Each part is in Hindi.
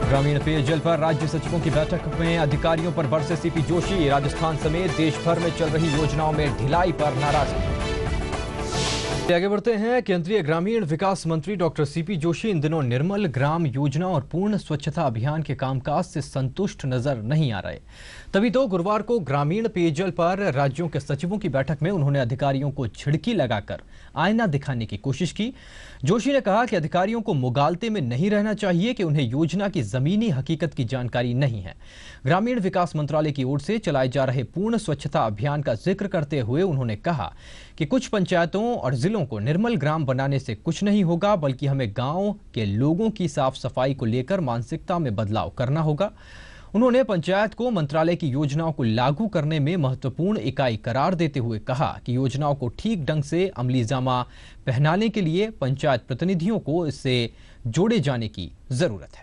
ग्रामीण पेयजल पर राज्य सचिवों की बैठक में अधिकारियों पर बरसे सीपी जोशी। राजस्थान समेत देश भर में चल रही योजनाओं में ढिलाई पर नाराजगी। आगे बढ़ते हैं। केंद्रीय ग्रामीण विकास मंत्री डॉक्टर सीपी जोशी इन दिनों निर्मल ग्राम योजना और पूर्ण स्वच्छता अभियान के कामकाज से संतुष्ट नजर नहीं आ रहे। तभी तो गुरुवार को ग्रामीण पेयजल पर राज्यों के सचिवों की बैठक में उन्होंने अधिकारियों को झिड़की लगाकर आईना दिखाने की कोशिश की। जोशी ने कहा कि अधिकारियों को मुगालते में नहीं रहना चाहिए कि उन्हें योजना की जमीनी हकीकत की जानकारी नहीं है। ग्रामीण विकास मंत्रालय की ओर से चलाए जा रहे पूर्ण स्वच्छता अभियान का जिक्र करते हुए उन्होंने कहा कि कुछ पंचायतों और जिलों को निर्मल ग्राम बनाने से कुछ नहीं होगा, बल्कि हमें गांव के लोगों की साफ सफाई को लेकर मानसिकता में बदलाव करना होगा। उन्होंने पंचायत को मंत्रालय की योजनाओं को लागू करने में महत्वपूर्ण इकाई करार देते हुए कहा कि योजनाओं को ठीक ढंग से अमलीजामा पहनाने के लिए पंचायत प्रतिनिधियों को इससे जोड़े जाने की जरूरत है।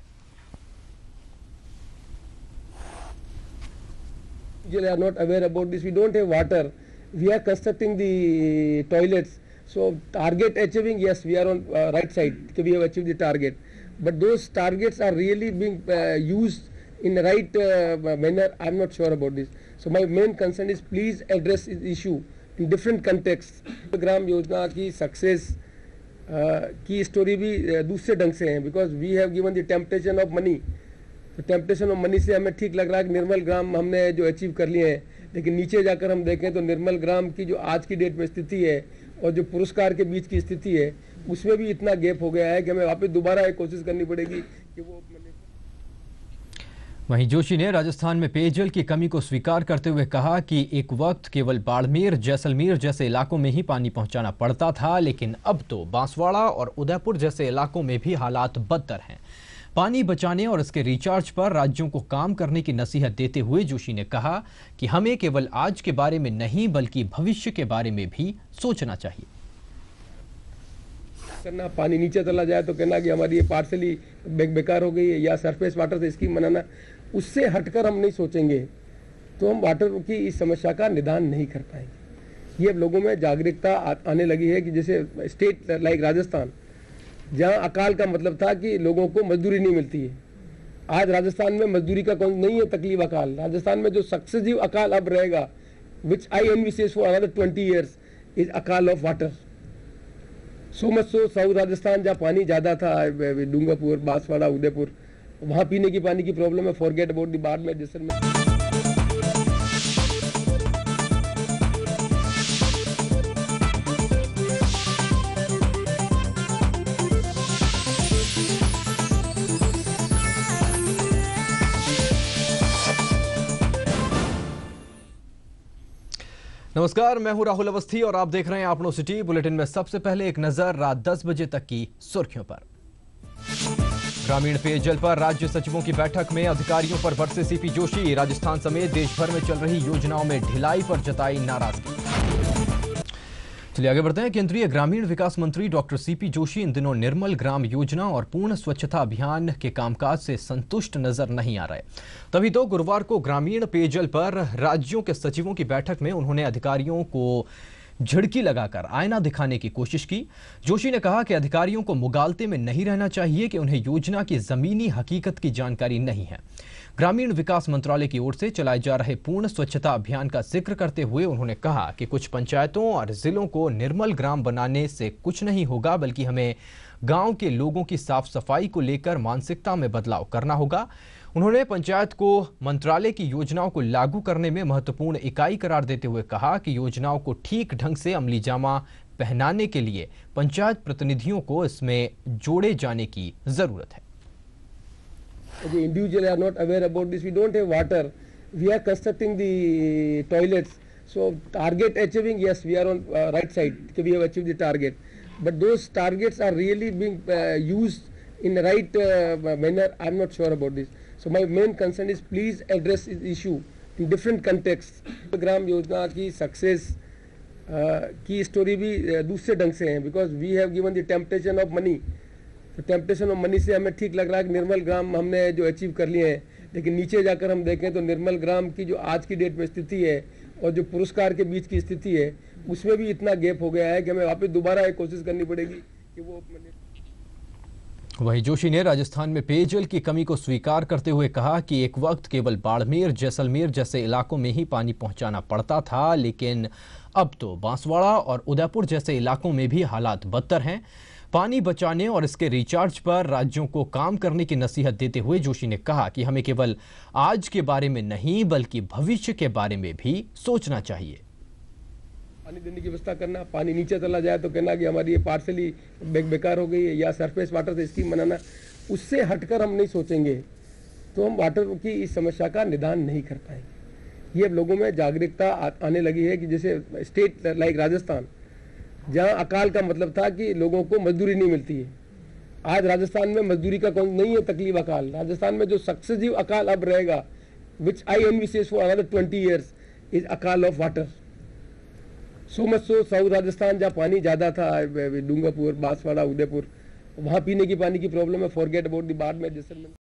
Usually are not aware about this. We don't have water. We are constructing the toilets. So target achieving, yes, we are on right side. We have achieved the target. But those targets are really being used in the right manner. I'm not sure about this. So my main concern is please address this issue in different contexts. Gram Yojana की सक्सेस की स्टोरी भी दूसरे ढंग से है, because we have given the temptation of money. तो टेम्पटेशन ऑफ मनी से हमें ठीक लग रहा है कि निर्मल ग्राम हमने जो अचीव कर लिए हैं, लेकिन नीचे जाकर हम देखें तो निर्मल ग्राम की जो आज की डेट में स्थिति है और जो पुरस्कार के बीच की स्थिति है उसमें भी इतना गैप हो गया है कि हमें वापस दोबारा एक कोशिश करनी पड़ेगी कि वो। वहीं जोशी ने राजस्थान में पेयजल की कमी को स्वीकार करते हुए कहा कि एक वक्त केवल बाड़मेर, जैसलमेर जैसे इलाकों में ही पानी पहुंचाना पड़ता था, लेकिन अब तो बांसवाड़ा और उदयपुर जैसे इलाकों में भी हालात बदतर हैं। पानी बचाने और इसके रिचार्ज पर राज्यों को काम करने की नसीहत देते हुए जोशी ने कहा कि हमें केवल आज के बारे में नहीं बल्कि भविष्य के बारे में भी सोचना चाहिए। करना पानी नीचे चला जाए तो कहना कि हमारी ये पार्सली बेकार हो गई है या सरफेस वाटर से स्कीम बनाना, उससे हटकर हम नहीं सोचेंगे तो हम वाटर की इस समस्या का निदान नहीं कर पाएंगे। ये लोगों में जागरूकता आने लगी है कि जैसे स्टेट लाइक राजस्थान, जहाँ अकाल का मतलब था कि लोगों को मजदूरी नहीं मिलती है, आज राजस्थान में मजदूरी का कौन नहीं है तकलीफ अकाल। राजस्थान में जो सक्सेसिव अकाल अब रहेगा, which I envisage for another 20 years, is अकाल of water. So much so south Rajasthan जहाँ पानी ज़्यादा था, डूंगरपुर, बांसवाड़ा, उदयपुर, वहाँ पीने की पानी की प्रॉब्लम है। Forget about the Barmer, Jaisalmer. नमस्कार, मैं हूं राहुल अवस्थी और आप देख रहे हैं आपनो सिटी। बुलेटिन में सबसे पहले एक नजर रात 10 बजे तक की सुर्खियों पर। ग्रामीण पेयजल पर राज्य सचिवों की बैठक में अधिकारियों पर बरसे सीपी जोशी। राजस्थान समेत देश भर में चल रही योजनाओं में ढिलाई पर जताई नाराजगी। चलिए आगे बढ़ते हैं। केंद्रीय ग्रामीण विकास मंत्री डॉक्टर सीपी जोशी इन दिनों निर्मल ग्राम योजना और पूर्ण स्वच्छता अभियान के कामकाज से संतुष्ट नजर नहीं आ रहे। तभी तो गुरुवार को ग्रामीण पेयजल पर राज्यों के सचिवों की बैठक में उन्होंने अधिकारियों को झिड़की लगाकर आईना दिखाने की कोशिश की। जोशी ने कहा कि अधिकारियों को मुगालते में नहीं रहना चाहिए कि उन्हें योजना की जमीनी हकीकत की जानकारी नहीं है। ग्रामीण विकास मंत्रालय की ओर से चलाए जा रहे पूर्ण स्वच्छता अभियान का जिक्र करते हुए उन्होंने कहा कि कुछ पंचायतों और जिलों को निर्मल ग्राम बनाने से कुछ नहीं होगा, बल्कि हमें गांव के लोगों की साफ सफाई को लेकर मानसिकता में बदलाव करना होगा। उन्होंने पंचायत को मंत्रालय की योजनाओं को लागू करने में महत्वपूर्ण इकाई करार देते हुए कहा कि योजनाओं को ठीक ढंग से अमलीजामा पहनाने के लिए पंचायत प्रतिनिधियों को इसमें जोड़े जाने की जरूरत है। The individuals are not aware about this. We don't have water. We are constructing the toilets. So target achieving, yes, we are on right side. We have achieved the target. But those targets are really being used in the right manner. I'm not sure about this. So my main concern is please address this issue in different contexts. Gram Yojana की सक्सेस की स्टोरी भी दूसरे ढंग से है, because we have given the temptation of money. तो टेम्पटेशन ऑफ मनी से हमें ठीक लग रहा है कि निर्मल ग्राम हमने जो अचीव कर लिए हैं, लेकिन नीचे जाकर हम देखें तो निर्मल ग्राम की जो आज की डेट में स्थिति है और जो पुरस्कार के बीच की स्थिति है उसमें भी इतना गैप हो गया है कि हमें वापस दोबारा एक कोशिश करनी पड़ेगी कि वो। वहीं जोशी ने राजस्थान में पेयजल की कमी को स्वीकार करते हुए कहा कि एक वक्त केवल बाड़मेर, जैसलमेर जैसे इलाकों में ही पानी पहुंचाना पड़ता था, लेकिन अब तो बांसवाड़ा और उदयपुर जैसे इलाकों में भी हालात बदतर हैं। पानी बचाने और इसके रिचार्ज पर राज्यों को काम करने की नसीहत देते हुए जोशी ने कहा कि हमें केवल आज के बारे में नहीं बल्कि भविष्य के बारे में भी सोचना चाहिए। पानी देने की व्यवस्था करना, पानी नीचे चला जाए तो कहना कि हमारी ये पार्सली बेकार हो गई है, या सरफेस वाटर से स्कीम बनाना, उससे हटकर हम नहीं सोचेंगे तो हम वाटर की इस समस्या का निदान नहीं कर पाएंगे। ये अब लोगों में जागरूकता आने लगी है कि जैसे स्टेट लाइक राजस्थान, जहाँ अकाल का मतलब था कि लोगों को मजदूरी नहीं मिलती है, आज राजस्थान में मजदूरी का कौन नहीं है तकलीफ अकाल। राजस्थान में जो सक्सेसिव अकाल अब रहेगा, which I envisage for another 20 years, is अकाल of water. So much so south Rajasthan जहाँ पानी ज़्यादा था, डूंगरपुर, बांसवाड़ा, उदयपुर, वहाँ पीने की पानी की प्रॉब्लम है। फॉरगेट अबाउट द बाढ़ में जैसलमेर।